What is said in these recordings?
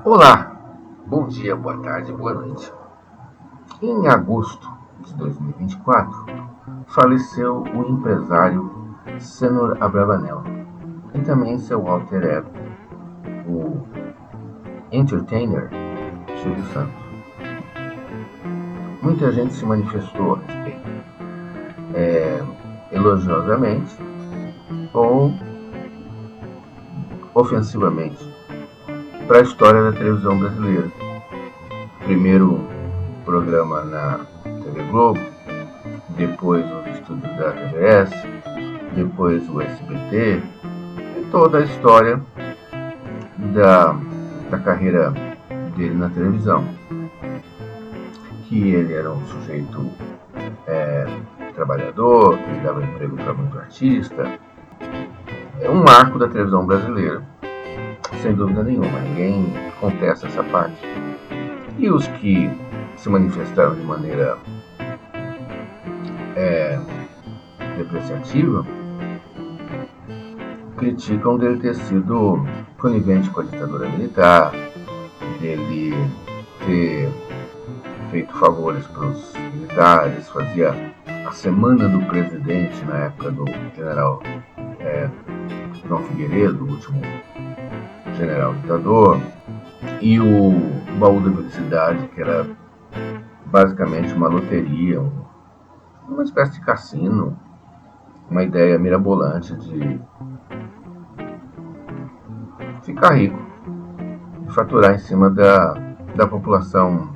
Olá, bom dia, boa tarde, boa noite. Em agosto de 2024, faleceu o empresário Senhor Abravanel e também seu alter ego, o entertainer Silvio Santos. Muita gente se manifestou a respeito, elogiosamente ou ofensivamente, para a história da televisão brasileira. Primeiro programa na TV Globo, depois os estúdios da TVS, depois o SBT, e toda a história da carreira dele na televisão. Que ele era um sujeito trabalhador, que dava emprego para muito artista. É um marco da televisão brasileira, sem dúvida nenhuma, ninguém contesta essa parte. E os que se manifestaram de maneira depreciativa criticam dele ter sido conivente com a ditadura militar, dele ter feito favores para os militares, fazia a semana do presidente na época do general João Figueiredo, o último general ditador, e o baú da felicidade, que era basicamente uma loteria, uma espécie de cassino, uma ideia mirabolante de ficar rico, de faturar em cima da população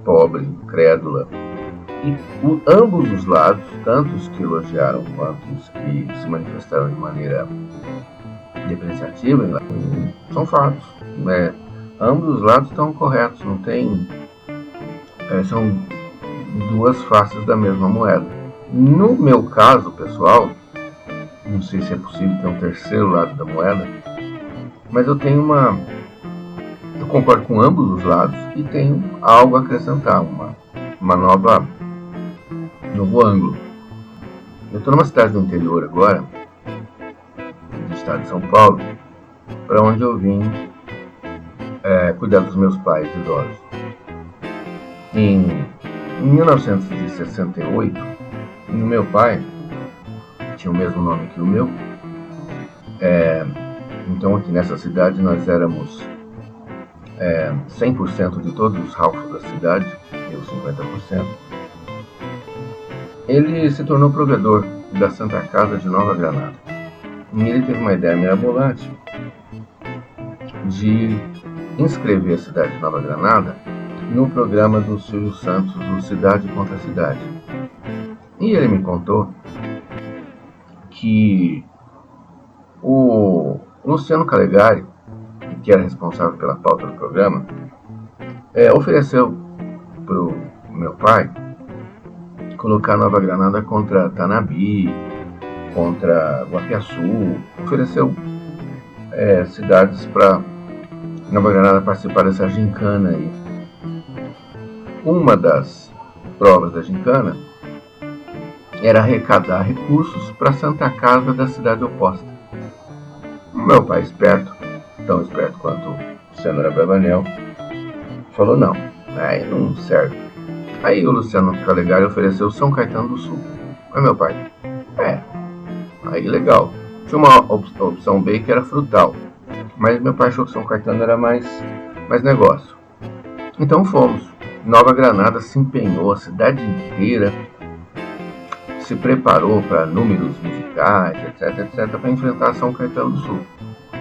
pobre, crédula. E ambos os lados, tanto os que elogiaram quanto os que se manifestaram de maneira depreciativa, são fatos. Ambos os lados estão corretos, não tem. São duas faces da mesma moeda. No meu caso pessoal, não sei se é possível ter um terceiro lado da moeda, mas eu concordo com ambos os lados e tenho algo a acrescentar, uma novo ângulo. Eu estou numa cidade do interior agora, do estado de São Paulo, para onde eu vim cuidar dos meus pais idosos. Em 1968, o meu pai tinha o mesmo nome que o meu. Então aqui nessa cidade nós éramos 100% de todos os Ralphs da cidade, eu 50%. Ele se tornou provedor da Santa Casa de Nova Granada. E ele teve uma ideia mirabolante de inscrever a cidade de Nova Granada no programa do Silvio Santos, o Cidade contra Cidade. E ele me contou que o Luciano Calegari, que era responsável pela pauta do programa, ofereceu para o meu pai colocar Nova Granada contra Tanabi, contra Guapiaçu, ofereceu cidades para Nova Granada participar dessa gincana aí. Uma das provas da gincana era arrecadar recursos para a Santa Casa da cidade oposta. Meu pai, esperto, tão esperto quanto o senhor Abravanel, falou não, aí não serve. Aí o Luciano Calegari ofereceu São Caetano do Sul. Aí meu pai, aí legal. Tinha uma opção B que era Frutal, mas meu pai achou que São Caetano era mais negócio. Então fomos. Nova Granada se empenhou, a cidade inteira se preparou para números musicais, etc, para enfrentar São Caetano do Sul.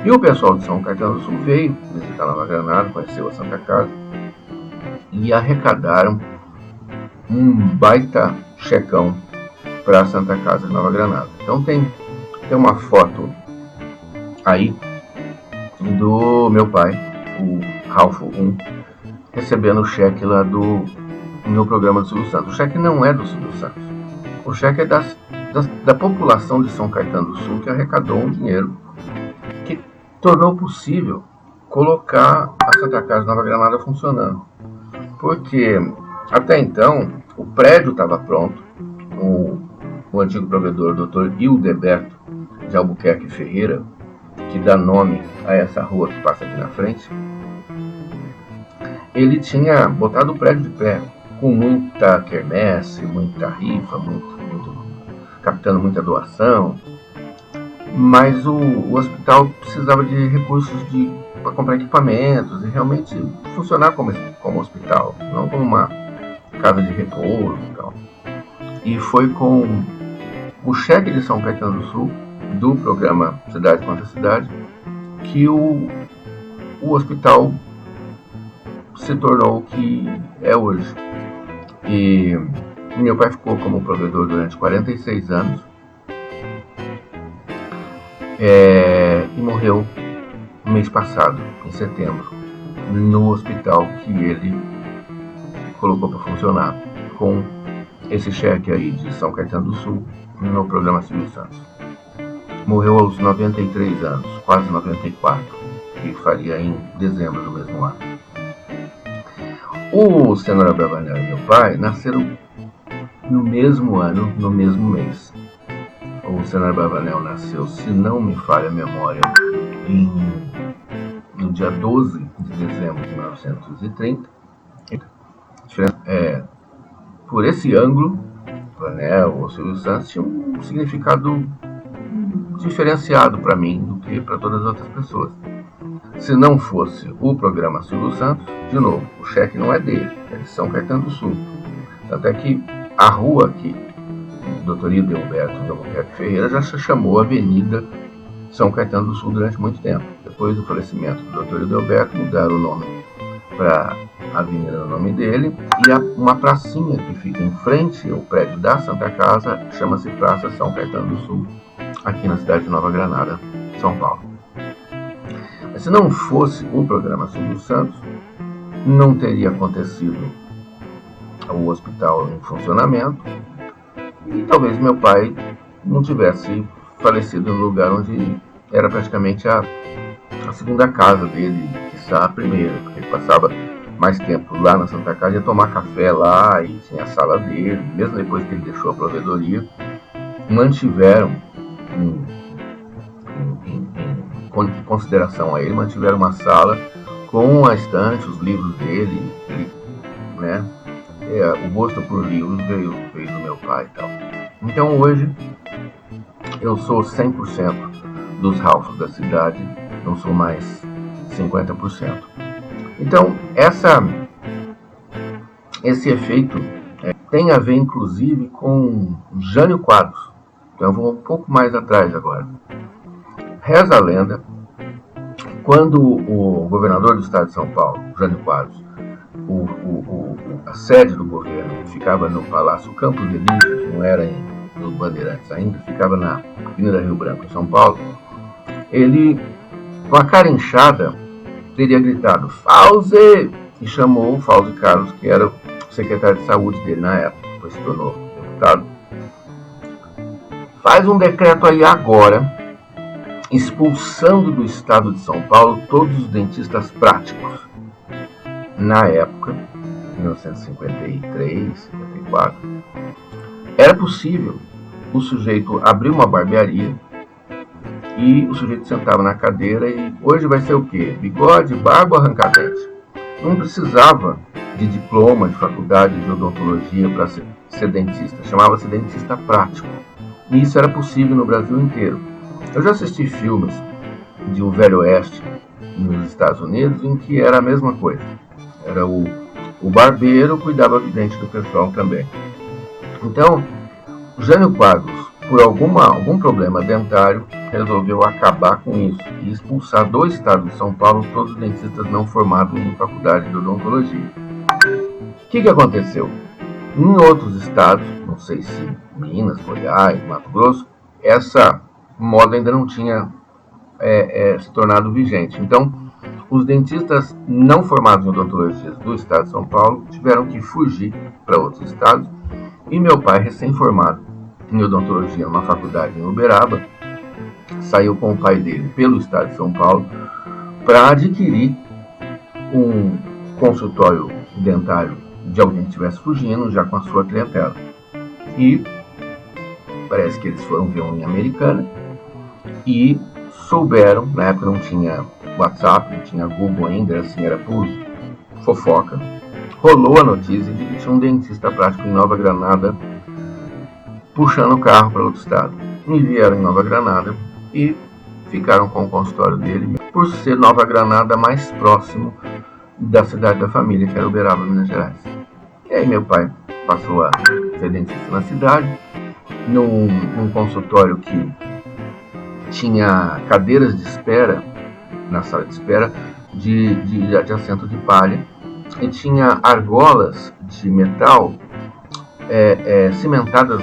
E o pessoal de São Caetano do Sul veio visitar Nova Granada, conheceu a Santa Casa e arrecadaram um baita checão para a Santa Casa de Nova Granada. Então tem uma foto aí do meu pai, o Ralph 1, recebendo o cheque lá no programa do Silvio Santos. O cheque não é do Silvio Santos. O cheque é da população de São Caetano do Sul, que arrecadou um dinheiro que tornou possível colocar a Santa Casa de Nova Granada funcionando. Porque até então o prédio estava pronto, o antigo provedor, Dr. Hildeberto de Albuquerque Ferreira, que dá nome a essa rua que passa aqui na frente, ele tinha botado o prédio de pé, com muita quermesse, muita rifa, captando muita doação, mas o hospital precisava de recursos para comprar equipamentos e realmente funcionar como hospital, não como uma casa de repouso e tal. E foi com o cheque de São Caetano do Sul, do programa Cidade contra Cidade, que o hospital se tornou o que é hoje. E meu pai ficou como provedor durante 46 anos e morreu no mês passado, em setembro, no hospital que ele colocou para funcionar com esse cheque aí de São Caetano do Sul no programa Silvio Santos. Morreu aos 93 anos, quase 94, que faria em dezembro do mesmo ano. O senhor Abravanel e meu pai nasceram no mesmo ano, no mesmo mês. O senhor Abravanel nasceu, se não me falha a memória, no dia 12 de dezembro de 1930. Por esse ângulo, Abravanel ou Silvio Santos tinha um significado diferenciado para mim do que para todas as outras pessoas. Se não fosse o programa Silvio Santos, de novo, o cheque não é dele, é de São Caetano do Sul. Tanto é que a rua aqui, Dr. Hildeberto de Albuquerque Ferreira, já se chamou Avenida São Caetano do Sul durante muito tempo. Depois do falecimento do Dr. Hildeberto, mudaram o nome para Avenida no nome dele, e uma pracinha que fica em frente ao prédio da Santa Casa chama-se Praça São Caetano do Sul, aqui na cidade de Nova Granada, São Paulo. Mas se não fosse o programa Silvio Santos, não teria acontecido o hospital em funcionamento e talvez meu pai não tivesse falecido no lugar onde era praticamente a segunda casa dele, quiçá a primeira, porque ele passava mais tempo lá na Santa Casa, ia tomar café lá e tinha a sala dele. Mesmo depois que ele deixou a provedoria, mantiveram em consideração a ele, mantiveram uma sala com a estante, os livros dele, né? O gosto por livros veio do meu pai e tal. Então hoje eu sou 100% dos Ralphs da cidade, não sou mais 50%. Então esse efeito tem a ver inclusive com Jânio Quadros. Então eu vou um pouco mais atrás agora. Reza a lenda, quando o governador do estado de São Paulo, Jânio Quadros, a sede do governo ficava no Palácio Campos Elíseos, não era no Bandeirantes ainda, ficava na Avenida Rio Branco, em São Paulo, ele, com a cara inchada, teria gritado "Fauzi!" e chamou o Fauzi Carlos, que era o secretário de saúde dele na época, depois se tornou deputado. Faz um decreto aí agora, expulsando do estado de São Paulo todos os dentistas práticos. Na época, 1953, 54, era possível o sujeito abrir uma barbearia e o sujeito sentava na cadeira e hoje vai ser o quê? Bigode, barba, arranca-dente. Não precisava de diploma de faculdade de odontologia para ser dentista, chamava-se dentista prático. E isso era possível no Brasil inteiro. Eu já assisti filmes de O Velho Oeste nos Estados Unidos em que era a mesma coisa. Era o barbeiro cuidava do dente do pessoal também. Então, Jânio Quadros, por algum problema dentário, resolveu acabar com isso e expulsar do estado de São Paulo todos os dentistas não formados em faculdade de odontologia. O que aconteceu? Em outros estados, não sei se Minas, Goiás, Mato Grosso, essa moda ainda não tinha se tornado vigente. Então, os dentistas não formados em odontologia do estado de São Paulo tiveram que fugir para outros estados. E meu pai, recém-formado em odontologia numa faculdade em Uberaba, saiu com o pai dele pelo estado de São Paulo para adquirir um consultório dentário de alguém que estivesse fugindo, já com a sua clientela. E parece que eles foram ver uma em Americana e souberam, na época não tinha WhatsApp, não tinha Google ainda, assim, era por fofoca, rolou a notícia de que tinha um dentista prático em Nova Granada puxando o carro para outro estado. Me vieram em Nova Granada e ficaram com o consultório dele, por ser Nova Granada mais próximo da cidade da família, que era Uberaba, Minas Gerais. E aí meu pai passou a ser dentista na cidade, num consultório que tinha cadeiras de espera, na sala de espera, de assento de palha, e tinha argolas de metal cimentadas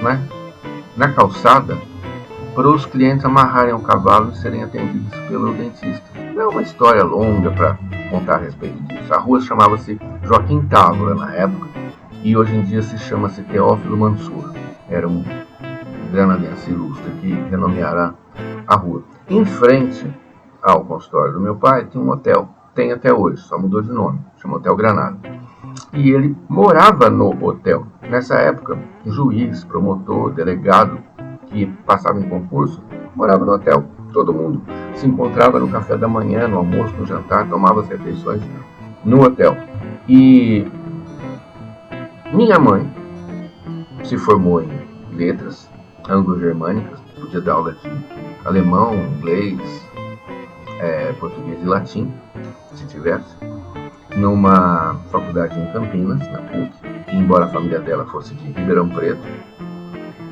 na calçada para os clientes amarrarem o cavalo e serem atendidos pelo dentista. Não é uma história longa para contar a respeito disso. A rua chamava-se Joaquim Távora na época e hoje em dia se chama-se Teófilo Mansur. Era um granadense ilustre que renomeara a rua. Em frente ao consultório do meu pai tinha um hotel, tem até hoje, só mudou de nome, chama Hotel Granada. E ele morava no hotel. Nessa época, juiz, promotor, delegado que passava em concurso, morava no hotel. Todo mundo se encontrava no café da manhã, no almoço, no jantar, tomava as refeições no hotel. E minha mãe se formou em letras anglo-germânicas, podia dar aula de alemão, inglês, português e latim, se tivesse, numa faculdade em Campinas, na PUC, embora a família dela fosse de Ribeirão Preto,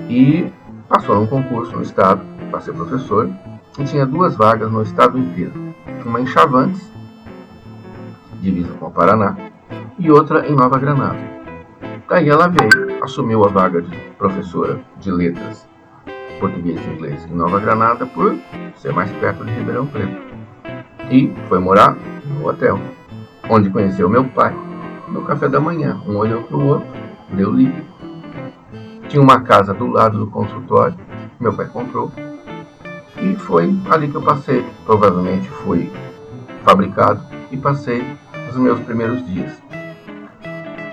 e passou num concurso no estado para ser professor, e tinha 2 vagas no estado inteiro, uma em Chavantes, divisa com o Paraná, e outra em Nova Granada. Daí ela veio, assumiu a vaga de professora de letras, português e inglês em Nova Granada por ser mais perto de Ribeirão Preto. E foi morar no hotel, onde conheceu meu pai no café da manhã. Um olhou para o outro, deu ligue. Tinha uma casa do lado do consultório, meu pai comprou. E foi ali que eu passei. Provavelmente fui fabricado e passei os meus primeiros dias.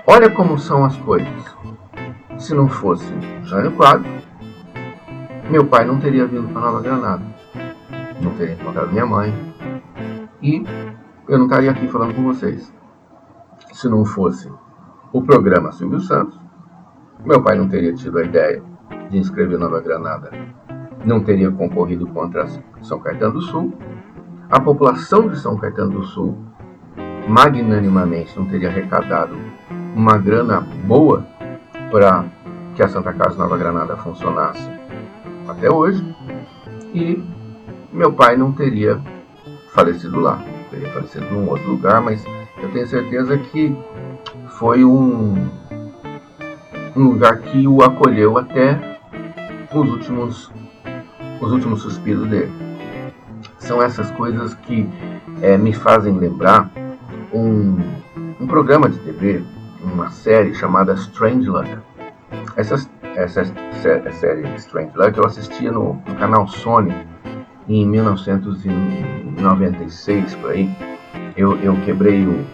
Olha como são as coisas. Se não fosse Jânio Quadros, meu pai não teria vindo para Nova Granada. Não teria encontrado minha mãe. E eu não estaria aqui falando com vocês. Se não fosse o programa Silvio Santos, meu pai não teria tido a ideia de inscrever Nova Granada. Não teria concorrido contra São Caetano do Sul. A população de São Caetano do Sul, magnanimamente, não teria arrecadado uma grana boa para que a Santa Casa Nova Granada funcionasse até hoje. E meu pai não teria falecido lá. Teria falecido num outro lugar, mas eu tenho certeza que foi um lugar que o acolheu até os últimos suspiros dele. São essas coisas que me fazem lembrar um programa de TV, uma série chamada Strangelove. Essa série Strangelove eu assistia no canal Sony em 1996, por aí. Eu quebrei o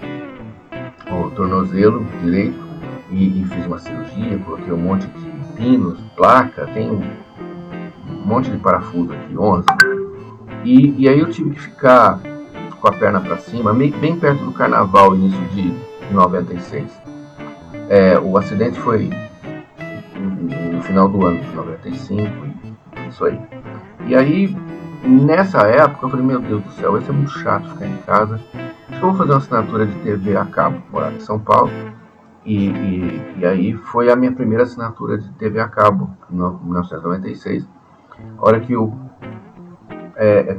tornozelo direito e fiz uma cirurgia, coloquei um monte de pinos, placa, tem um monte de parafuso aqui, 11. E aí eu tive que ficar com a perna para cima, bem perto do carnaval, início de 96. O acidente foi no final do ano de 95, isso aí. E aí, nessa época, eu falei, meu Deus do céu, vai ser muito chato ficar em casa. Acho que eu vou fazer uma assinatura de TV a cabo, morar em São Paulo. E aí foi a minha primeira assinatura de TV a cabo, em 1996. A hora que eu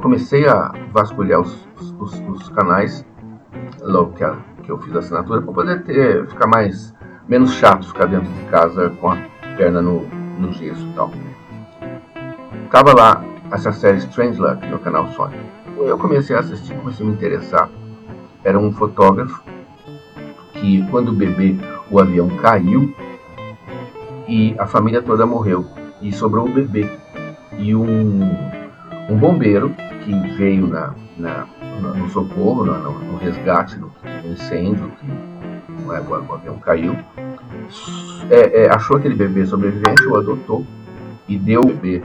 comecei a vasculhar os canais, logo que eu fiz a assinatura, para poder ficar menos chato ficar dentro de casa com a perna no gesso e tal. Tava lá essa série Strangelove no canal Sony. E eu comecei a assistir, comecei a me interessar. Era um fotógrafo que, quando o bebê, o avião caiu e a família toda morreu. E sobrou o bebê. E um bombeiro que veio no socorro, no resgate, no incêndio, que o avião caiu, achou aquele bebê sobrevivente, o adotou e deu o bebê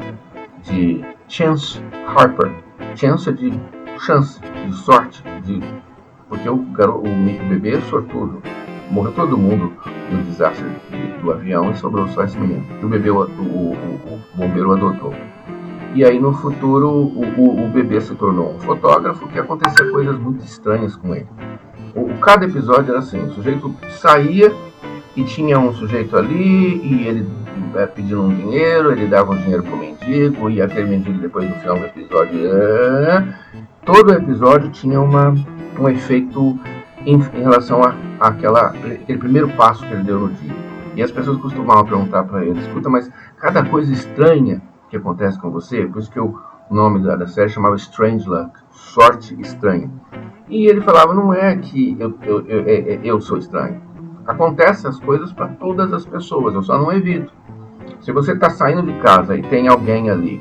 de Chance Harper chance de sorte, porque o bebê é sortudo. Morreu todo mundo no desastre do avião e sobrou só esse menino. O bebê, o bombeiro adotou. E aí no futuro o bebê se tornou um fotógrafo, que acontecia coisas muito estranhas com ele. Cada episódio era assim, o sujeito saía e tinha um sujeito ali e ele pedindo um dinheiro, ele dava um dinheiro pro mendigo e aquele mendigo depois no final do episódio... Todo episódio tinha um efeito em relação àquele primeiro passo que ele deu no dia. E as pessoas costumavam perguntar para ele, escuta, mas cada coisa estranha que acontece com você, por isso que o nome da série chamava Strange Luck, sorte estranha. E ele falava, não é que eu sou estranho. Acontecem as coisas para todas as pessoas, eu só não evito. Se você está saindo de casa e tem alguém ali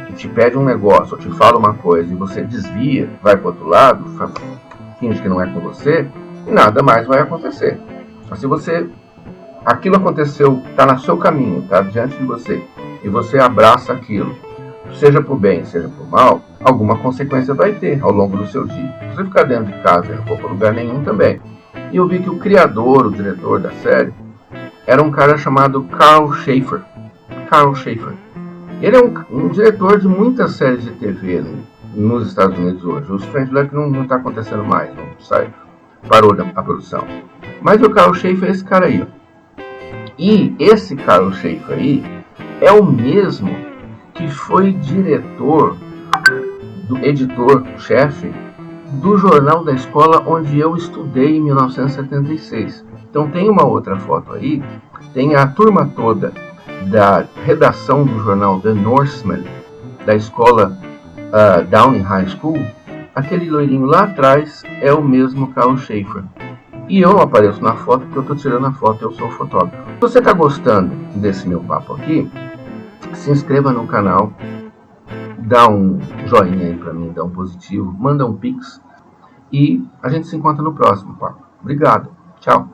que te pede um negócio, ou te fala uma coisa, e você desvia, vai para o outro lado, finge que não é com você, nada mais vai acontecer. Mas se aquilo aconteceu, está no seu caminho, está diante de você, e você abraça aquilo, seja por bem, seja por mal, alguma consequência vai ter ao longo do seu dia. Se você ficar dentro de casa e não for para lugar nenhum também. E eu vi que o criador, o diretor da série, era um cara chamado Carl Schaefer. Carl Schaefer. Ele é um diretor de muitas séries de TV nos Estados Unidos hoje. O Strange Luck não está acontecendo mais, parou a produção. Mas o Carl Schaefer é esse cara aí. E esse Carl Schaefer aí é o mesmo que foi editor-chefe do jornal da escola onde eu estudei em 1976. Então tem uma outra foto aí, tem a turma toda da redação do jornal The Norseman, da escola Downey High School. Aquele loirinho lá atrás é o mesmo Carl Schaefer. E eu não apareço na foto porque eu estou tirando a foto, eu sou fotógrafo. Se você está gostando desse meu papo aqui, se inscreva no canal, dá um joinha aí para mim, dá um positivo, manda um pix e a gente se encontra no próximo papo. Obrigado, tchau.